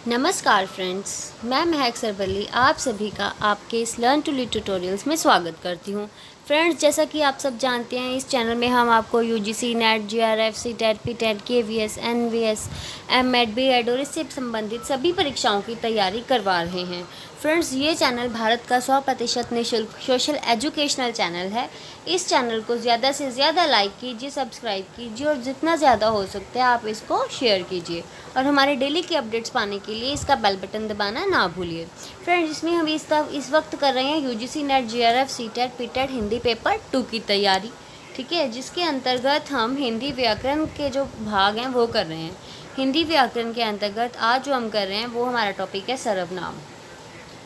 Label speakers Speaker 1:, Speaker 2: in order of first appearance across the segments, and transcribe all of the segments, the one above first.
Speaker 1: नमस्कार फ्रेंड्स, मैं महक सरबली आप सभी का आपके इस लर्न टू लीड ट्यूटोरियल्स में स्वागत करती हूँ। फ्रेंड्स, जैसा कि आप सब जानते हैं, इस चैनल में हम आपको UGC, NET, JRF, CTET, PTET, KVS, NVS, MEd, BEd और इससे संबंधित सभी परीक्षाओं की तैयारी करवा रहे हैं। फ्रेंड्स, ये चैनल भारत का 100% निःशुल्क सोशल एजुकेशनल चैनल है। इस चैनल को ज़्यादा से ज़्यादा लाइक कीजिए, सब्सक्राइब कीजिए और जितना ज़्यादा हो सकता है आप इसको शेयर कीजिए और हमारे डेली की अपडेट्स पाने के लिए इसका बेल बटन दबाना ना भूलिए। फ्रेंड्स, इसमें हम इस वक्त कर रहे हैं UGC, NET, JRF, CTET, PTET Hindi paper 2 की तैयारी। ठीक है, जिसके अंतर्गत हम हिंदी व्याकरण के जो भाग हैं वो कर रहे हैं। हिंदी व्याकरण के अंतर्गत आज जो हम कर रहे हैं वो हमारा टॉपिक है सर्वनाम।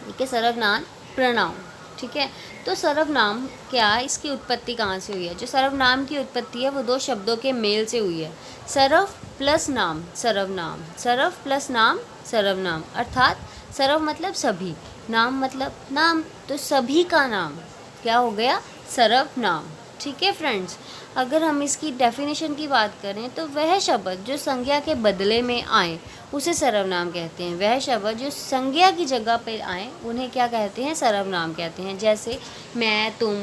Speaker 1: ठीक है, सर्वनाम प्रणाम। ठीक है, तो सर्वनाम क्या, इसकी उत्पत्ति कहाँ से हुई है? जो सर्वनाम की उत्पत्ति है वो 2 शब्दों के मेल से हुई है। सर्व प्लस नाम सर्वनाम, सर्व प्लस नाम सर्वनाम, अर्थात सर्व मतलब सभी, नाम मतलब नाम, तो सभी का नाम क्या हो गया? सर्वनाम। ठीक है फ्रेंड्स, अगर हम इसकी डेफिनेशन की बात करें तो वह शब्द जो संज्ञा के बदले में आए उसे सर्वनाम कहते हैं। वह शब्द जो संज्ञा की जगह पर आए उन्हें क्या कहते हैं? सर्वनाम कहते हैं। जैसे मैं, तुम,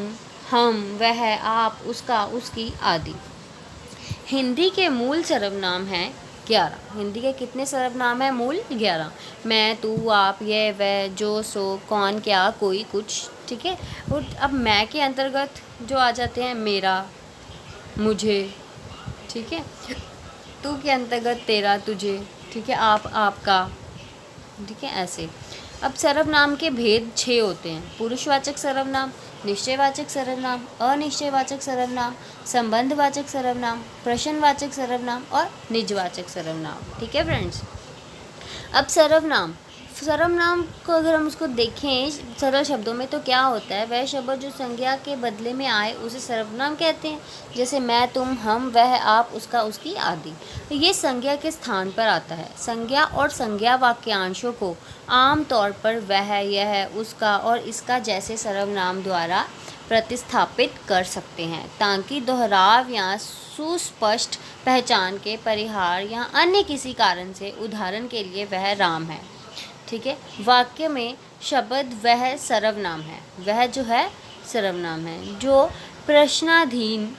Speaker 1: हम, वह, आप, उसका, उसकी आदि। हिंदी के मूल सर्वनाम हैं 11। हिंदी के कितने सर्वनाम हैं? मूल 11। मैं, तू, आप, यह, वह, जो, सो, कौन, क्या, कोई, कुछ। ठीक है, और अब मैं के अंतर्गत जो आ जाते हैं मेरा, मुझे। ठीक है, तू के अंतर्गत तेरा, तुझे। ठीक है, आप, आपका। ठीक है, ऐसे। अब सर्वनाम के भेद 6 होते हैं। पुरुषवाचक सर्वनाम, निश्चयवाचक सर्वनाम, अनिश्चयवाचक सर्वनाम, संबंधवाचक सर्वनाम, प्रश्नवाचक सर्वनाम और निजवाचक सर्वनाम। ठीक है फ्रेंड्स, अब सर्वनाम को अगर हम उसको देखें सरल शब्दों में तो क्या होता है? वह शब्द जो संज्ञा के बदले में आए उसे सर्वनाम कहते हैं। जैसे मैं, तुम, हम, वह, आप, उसका, उसकी आदि। तो ये संज्ञा के स्थान पर आता है। संज्ञा और संज्ञा वाक्यांशों को आम तौर पर वह, यह, उसका और इसका जैसे सर्वनाम द्वारा प्रतिस्थापित कर सकते हैं ताकि दोहराव या सुस्पष्ट पहचान के परिहार या अन्य किसी कारण से, उदाहरण के लिए वह राम है। ठीक है, वाक्य में शब्द वह सर्वनाम है। वह जो है सर्वनाम है जो प्रश्नाधीन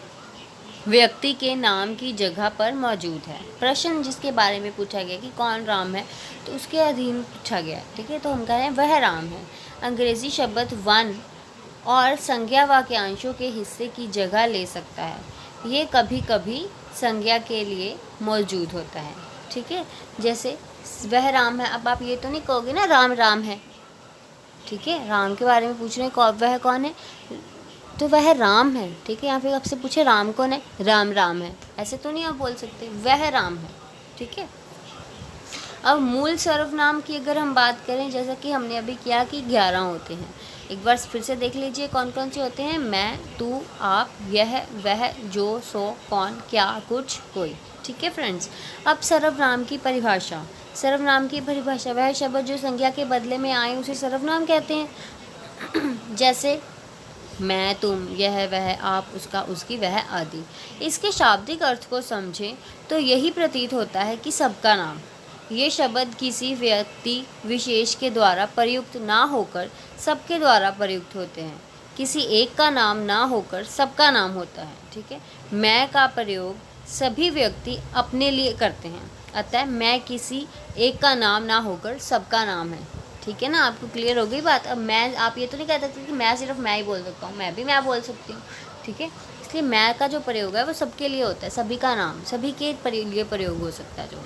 Speaker 1: व्यक्ति के नाम की जगह पर मौजूद है। प्रश्न जिसके बारे में पूछा गया कि कौन राम है, तो उसके अधीन पूछा गया। ठीक है, तो हम कह रहे हैं वह राम है। अंग्रेजी शब्द वन और संज्ञा वाक्यांशों के हिस्से की जगह ले सकता है। ये कभी कभी संज्ञा के लिए मौजूद होता है। ठीक है, जैसे वह राम है। अब आप ये तो नहीं कहोगे ना राम राम है। ठीक है, राम के बारे में पूछ रहे हैं, वह कौन है? तो वह राम है। ठीक है, यहाँ पे आपसे पूछे राम कौन है? राम राम है, ऐसे तो नहीं आप बोल सकते, वह राम है। ठीक है, अब मूल सर्वनाम की अगर हम बात करें, जैसा कि हमने अभी किया कि 11 होते हैं। एक बार फिर से देख लीजिए कौन कौन से होते हैं। मैं, तू, आप, यह, वह, जो, सो, कौन, क्या, कुछ, कोई। ठीक है फ्रेंड्स, अब सर्वनाम की परिभाषा। सर्वनाम की परिभाषा, वह शब्द जो संज्ञा के बदले में आए उसे सर्वनाम कहते हैं। जैसे मैं, तुम, यह, वह, आप, उसका, उसकी, वह आदि। इसके शाब्दिक अर्थ को समझें तो यही प्रतीत होता है कि सबका नाम। ये शब्द किसी व्यक्ति विशेष के द्वारा प्रयुक्त ना होकर सबके द्वारा प्रयुक्त होते हैं। किसी एक का नाम ना होकर सबका नाम होता है। ठीक है, मैं का प्रयोग सभी व्यक्ति अपने लिए करते हैं, अतः मैं किसी एक का नाम ना होकर सबका नाम है। ठीक है ना, आपको क्लियर हो गई बात? अब मैं, आप ये तो नहीं कह सकते कि मैं सिर्फ मैं ही बोल सकता हूँ, मैं भी मैं बोल सकती हूँ। ठीक है, इसलिए मैं का जो प्रयोग है वो सबके लिए होता है, सभी का नाम सभी के लिए प्रयोग हो सकता है। जो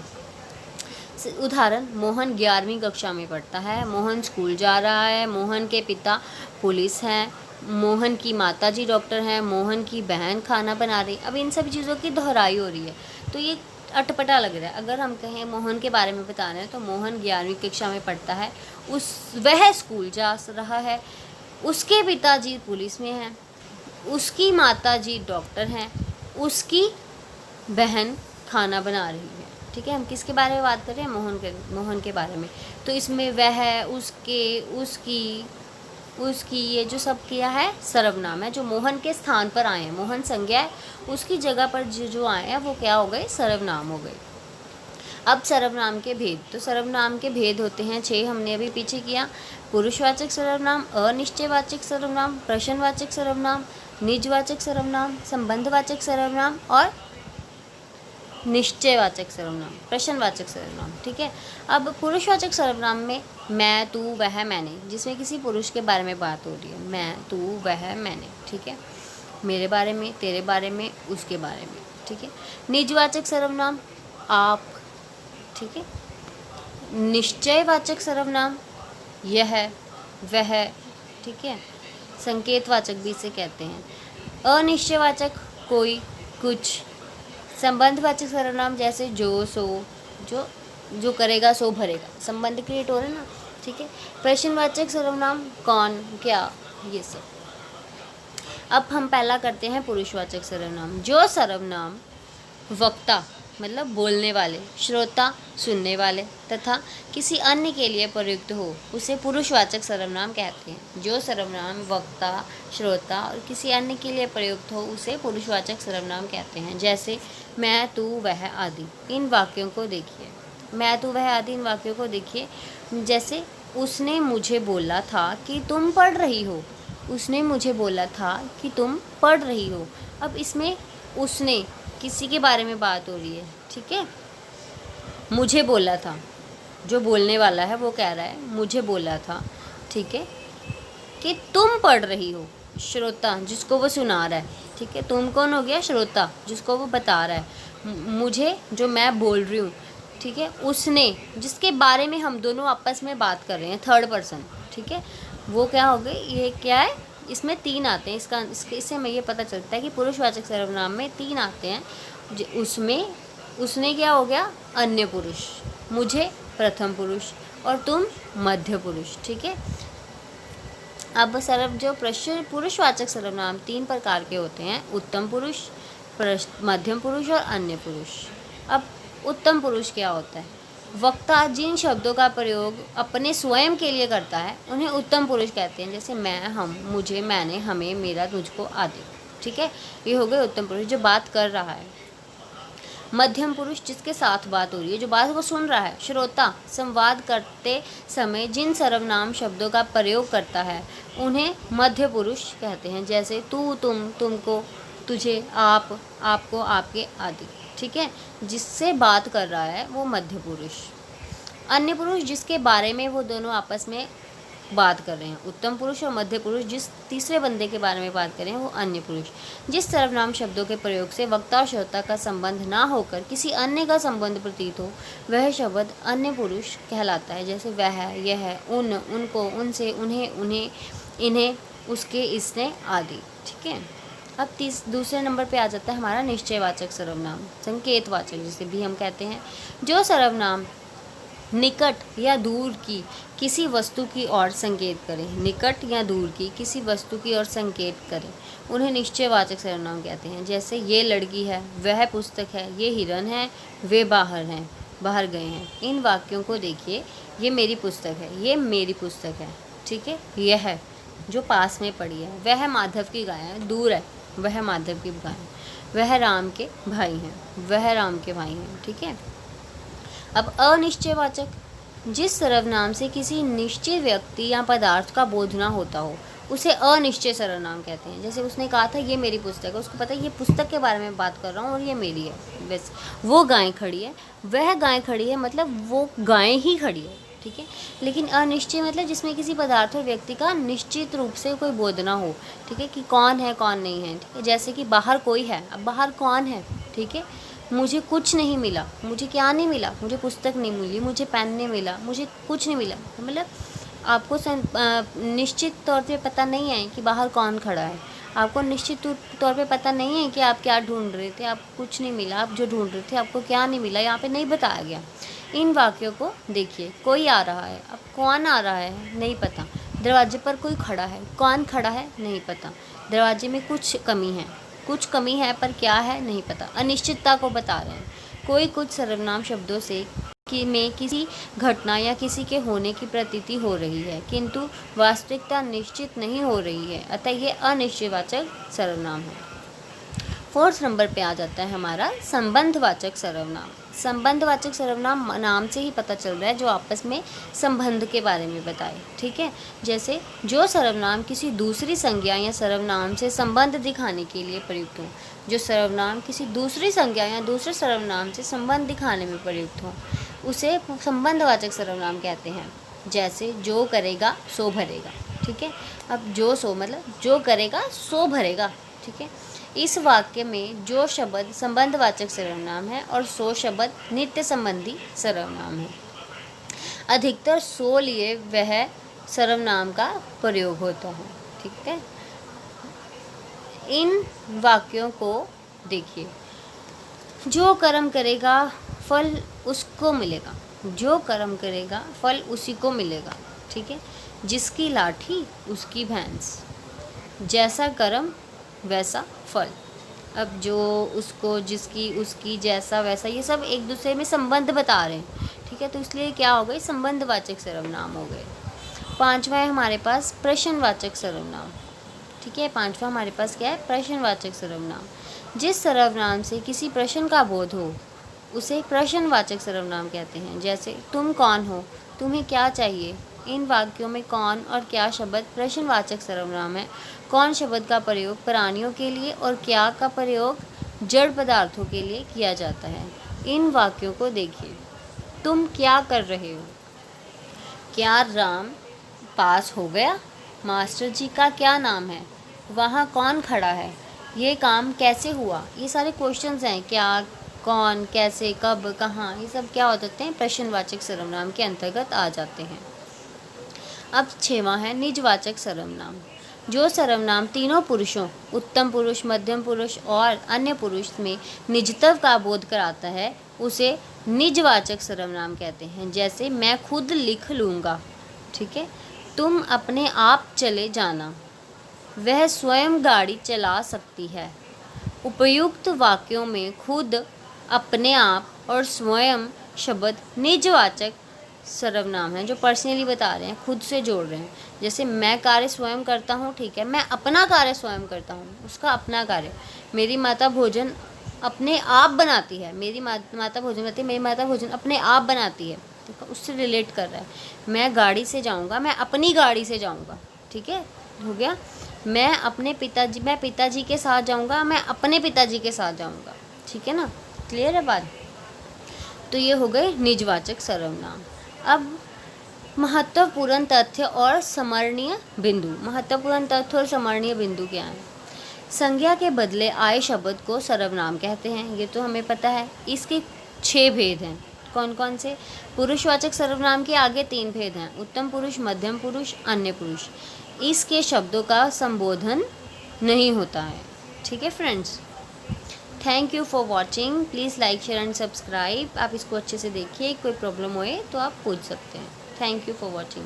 Speaker 1: उदाहरण, मोहन 11वीं कक्षा में पढ़ता है, मोहन स्कूल जा रहा है, मोहन के पिता पुलिस हैं, मोहन की माताजी डॉक्टर हैं, मोहन की बहन खाना बना रही। अब इन सभी चीज़ों की दोहराई हो रही है तो ये अटपटा लग रहा है। अगर हम कहें मोहन के बारे में बता रहे हैं तो मोहन 11वीं कक्षा में पढ़ता है, वह स्कूल जा रहा है, उसके पिताजी पुलिस में हैं, उसकी माताजी डॉक्टर हैं, उसकी बहन खाना बना रही है। ठीक है, हम किसके बारे में बात कर रहे हैं? मोहन के बारे में। तो इसमें वह, उसके, उसकी, उसकी, ये जो सब किया है सर्वनाम है जो मोहन के स्थान पर आए हैं। मोहन संज्ञा है, उसकी जगह पर जो आए हैं वो क्या हो गए? सर्वनाम हो गए। अब सर्वनाम के भेद। तो सर्वनाम के भेद होते हैं 6, हमने अभी पीछे किया। पुरुषवाचक सर्वनाम, अनिश्चयवाचक सर्वनाम, प्रश्नवाचक सर्वनाम, निजवाचक सर्वनाम, संबंधवाचक सर्वनाम और निश्चयवाचक सर्वनाम, प्रश्नवाचक सर्वनाम। ठीक है। अब पुरुषवाचक सर्वनाम में मैं, तू, वह, मैंने, जिसमें किसी पुरुष के बारे में बात हो रही है। मैं, तू, वह, मैंने। ठीक है। मेरे बारे में, तेरे बारे में, उसके बारे में। ठीक है। निजवाचक सर्वनाम आप। ठीक है। निश्चयवाचक सर्वनाम यह, वह। ठीक है। संकेतवाचक भी इसे कहते हैं। अनिश्चयवाचक कोई, कुछ। संबंधवाचक सर्वनाम जैसे जो, सो, जो करेगा सो भरेगा, संबंध क्रिएट हो रहे ना। ठीक है। प्रश्नवाचक सर्वनाम कौन, क्या, ये सब। अब हम पहला करते हैं पुरुषवाचक सर्वनाम। जो सर्वनाम वक्ता मतलब बोलने वाले, श्रोता सुनने वाले तथा किसी अन्य के लिए प्रयुक्त हो उसे पुरुषवाचक सर्वनाम कहते हैं। जो सर्वनाम वक्ता, श्रोता और किसी अन्य के लिए प्रयुक्त हो उसे पुरुषवाचक सर्वनाम कहते हैं। जैसे मैं, तू, वह आदि। इन वाक्यों को देखिए। मैं, तू, वह आदि इन वाक्यों को देखिए। जैसे उसने मुझे बोला था कि तुम पढ़ रही हो। उसने मुझे बोला था कि तुम पढ़ रही हो। अब इसमें उसने, किसी के बारे में बात हो रही है। ठीक है। मुझे बोला था, जो बोलने वाला है वो कह रहा है मुझे बोला था। ठीक है। कि तुम पढ़ रही हो, श्रोता जिसको वो सुना रहा है। ठीक है। तुम कौन हो गया, श्रोता जिसको वो बता रहा है। मुझे जो मैं बोल रही हूँ। ठीक है। उसने जिसके बारे में हम दोनों आपस में बात कर रहे हैं, थर्ड पर्सन। ठीक है। वो क्या हो गई, ये क्या है, इसमें 3 आते हैं। इससे हमें ये पता चलता है कि पुरुषवाचक सर्वनाम में 3 आते हैं। उसमें उसने क्या हो गया, अन्य पुरुष, मुझे प्रथम पुरुष और तुम मध्य पुरुष। ठीक है। अब पुरुषवाचक सर्वनाम 3 प्रकार के होते हैं। उत्तम पुरुष, मध्यम पुरुष और अन्य पुरुष। अब उत्तम पुरुष क्या होता है, वक्ता जिन शब्दों का प्रयोग अपने स्वयं के लिए करता है उन्हें उत्तम पुरुष कहते हैं। जैसे मैं, हम, मुझे, मैंने, हमें, मेरा, तुझको आदि। ठीक है। ये हो गए उत्तम पुरुष, जो बात कर रहा है। मध्यम पुरुष जिसके साथ बात हो रही है, जो बात वो सुन रहा है। श्रोता संवाद करते समय जिन सर्वनाम शब्दों का प्रयोग करता है उन्हें मध्य पुरुष कहते हैं। जैसे तू, तुम, तुमको, तुझे, आप, आपको, आपके आदि। ठीक है। जिससे बात कर रहा है वो मध्य पुरुष। अन्य पुरुष जिसके बारे में वो दोनों आपस में बात कर रहे हैं। उत्तम पुरुष और मध्य पुरुष जिस तीसरे बंदे के बारे में बात कर रहे हैं वो अन्य पुरुष। जिस सर्वनाम शब्दों के प्रयोग से वक्ता और श्रोता का संबंध ना होकर किसी अन्य का संबंध प्रतीत हो वह शब्द अन्य पुरुष कहलाता है। जैसे वह, यह, उन, उनको, उनसे, उन्हें, उन्हें, इन्हें, उसके, इसने आदि। ठीक है। अब दूसरे नंबर पे आ जाता है हमारा निश्चयवाचक सर्वनाम, संकेतवाचक जिसे भी हम कहते हैं। जो सर्वनाम निकट या दूर की किसी वस्तु की ओर संकेत करें, निकट या दूर की किसी वस्तु की ओर संकेत करें उन्हें निश्चयवाचक सर्वनाम कहते हैं। जैसे ये लड़की है, वह पुस्तक है, ये हिरन है, वे बाहर गए हैं। इन वाक्यों को देखिए। ये मेरी पुस्तक है, ये मेरी पुस्तक है। ठीक है। यह जो पास में पड़ी है, वह माधव की गाय है, दूर है, वह माधव की गाय है। वह राम के भाई हैं, वह राम के भाई हैं। ठीक है। अब अनिश्चयवाचक जिस सर्वनाम से किसी निश्चित व्यक्ति या पदार्थ का बोध ना होता हो उसे अनिश्चय सर्वनाम कहते हैं। जैसे उसने कहा था ये मेरी पुस्तक है, उसको पता है ये पुस्तक के बारे में बात कर रहा हूँ और ये मेरी है। बस वो गाय खड़ी है, वह गाय खड़ी है, मतलब वो गाय ही खड़ी है। ठीक है। लेकिन अनिश्चय मतलब जिसमें किसी पदार्थ और व्यक्ति का निश्चित रूप से कोई बोध ना हो। ठीक है। कि कौन है कौन नहीं है। ठीक है। जैसे कि बाहर कोई है, अब बाहर कौन है। ठीक है। मुझे कुछ नहीं मिला, मुझे क्या नहीं मिला, मुझे पुस्तक नहीं मिली, मुझे पेन नहीं मिला, मुझे कुछ नहीं मिला। मतलब आपको निश्चित तौर पे पता नहीं है कि बाहर कौन खड़ा है। आपको निश्चित तौर पे पता नहीं है कि आप क्या ढूंढ रहे थे, आपको कुछ नहीं मिला। आप जो ढूंढ रहे थे आपको क्या नहीं मिला, यहाँ पे नहीं बताया गया। इन वाक्यों को देखिए। कोई आ रहा है, अब कौन आ रहा है नहीं पता। दरवाजे पर कोई खड़ा है, कौन खड़ा है नहीं पता। दरवाजे में कुछ कमी है पर क्या है नहीं पता। अनिश्चितता को बता रहे हैं। कोई कुछ सर्वनाम शब्दों से में किसी घटना या किसी के होने की प्रतीति हो रही है किंतु वास्तविकता निश्चित नहीं हो रही है, अतः ये अनिश्चयवाचक सर्वनाम है। 4th नंबर पे आ जाता है हमारा संबंधवाचक सर्वनाम। संबंधवाचक सर्वनाम नाम से ही पता चल रहा है, जो आपस में संबंध के बारे में बताए, ठीक है। जैसे जो सर्वनाम किसी दूसरी संज्ञा या सर्वनाम से संबंध दिखाने के लिए प्रयुक्त हो। जो सर्वनाम किसी दूसरी संज्ञा या दूसरे सर्वनाम से संबंध दिखाने में प्रयुक्त हो, उसे संबंधवाचक सर्वनाम कहते हैं। जैसे जो करेगा सो भरेगा, ठीक है। अब जो सो मतलब जो करेगा सो भरेगा, ठीक है। इस वाक्य में जो शब्द संबंधवाचक सर्वनाम है और सो शब्द नित्य संबंधी सर्वनाम है। अधिकतर सो लिए वह सर्वनाम का प्रयोग होता है, ठीक है। इन वाक्यों को देखिए। जो कर्म करेगा फल उसको मिलेगा। जो कर्म करेगा फल उसी को मिलेगा, ठीक है। जिसकी लाठी उसकी भैंस, जैसा कर्म वैसा फल। अब जो, उसको, जिसकी, उसकी, जैसा, वैसा, ये सब एक दूसरे में संबंध बता रहे हैं, ठीक है। तो इसलिए क्या हो गए, संबंधवाचक सर्वनाम हो गए। 5वां है हमारे पास प्रश्नवाचक सर्वनाम, ठीक है। 5वां हमारे पास क्या है, प्रश्नवाचक सर्वनाम। जिस सर्वनाम से किसी प्रश्न का बोध हो उसे प्रश्नवाचक सर्वनाम कहते हैं। जैसे तुम कौन हो, तुम्हें क्या चाहिए। इन वाक्यों में कौन और क्या शब्द प्रश्नवाचक सर्वनाम है। कौन शब्द का प्रयोग प्राणियों के लिए और क्या का प्रयोग जड़ पदार्थों के लिए किया जाता है। इन वाक्यों को देखिए। तुम क्या कर रहे हो, क्या राम पास हो गया, मास्टर जी का क्या नाम है, वहाँ कौन खड़ा है, ये काम कैसे हुआ। ये सारे क्वेश्चंस हैं, क्या, कौन, कैसे, कब, कहाँ, ये सब क्या हो जाते हैं, प्रश्नवाचक सर्वनाम के अंतर्गत आ जाते हैं। अब 6वां है निजवाचक सर्वनाम। जो सर्वनाम तीनों पुरुषों, उत्तम पुरुष, मध्यम पुरुष और अन्य पुरुष में निजत्व का बोध कराता है, उसे निजवाचक सर्वनाम कहते हैं। जैसे मैं खुद लिख लूँगा, ठीक है। तुम अपने आप चले जाना, वह स्वयं गाड़ी चला सकती है। उपयुक्त वाक्यों में खुद, अपने आप और स्वयं शब्द निजवाचक सर्वनाम है, जो पर्सनली बता रहे हैं, खुद से जोड़ रहे हैं। जैसे मैं कार्य स्वयं करता हूँ, ठीक है। मैं अपना कार्य स्वयं करता हूँ, उसका अपना कार्य। मेरी माता भोजन अपने आप बनाती है, मेरी माता भोजन बनाती है, मेरी माता भोजन अपने आप बनाती है, ठीक है। उससे रिलेट कर रहा है। मैं गाड़ी से जाऊँगा, मैं अपनी गाड़ी से जाऊँगा, ठीक है, हो गया। मैं पिताजी के साथ जाऊँगा, मैं अपने पिताजी के साथ जाऊँगा, ठीक है ना। क्लियर है बात। तो ये हो गए निजवाचक सर्वनाम। अब महत्वपूर्ण तथ्य और स्मरणीय बिंदु। महत्वपूर्ण तथ्य और स्मरणीय बिंदु क्या है। संज्ञा के बदले आए शब्द को सर्वनाम कहते हैं, ये तो हमें पता है। इसके 6 भेद हैं। कौन कौन से। पुरुषवाचक सर्वनाम के आगे 3 भेद हैं, उत्तम पुरुष, मध्यम पुरुष, अन्य पुरुष। इसके शब्दों का संबोधन नहीं होता है, ठीक है friends. Thank you for watching. Please like, share and subscribe. आप इसको अच्छे से देखिए, कोई प्रॉब्लम होए तो आप पूछ सकते हैं। Thank you for watching.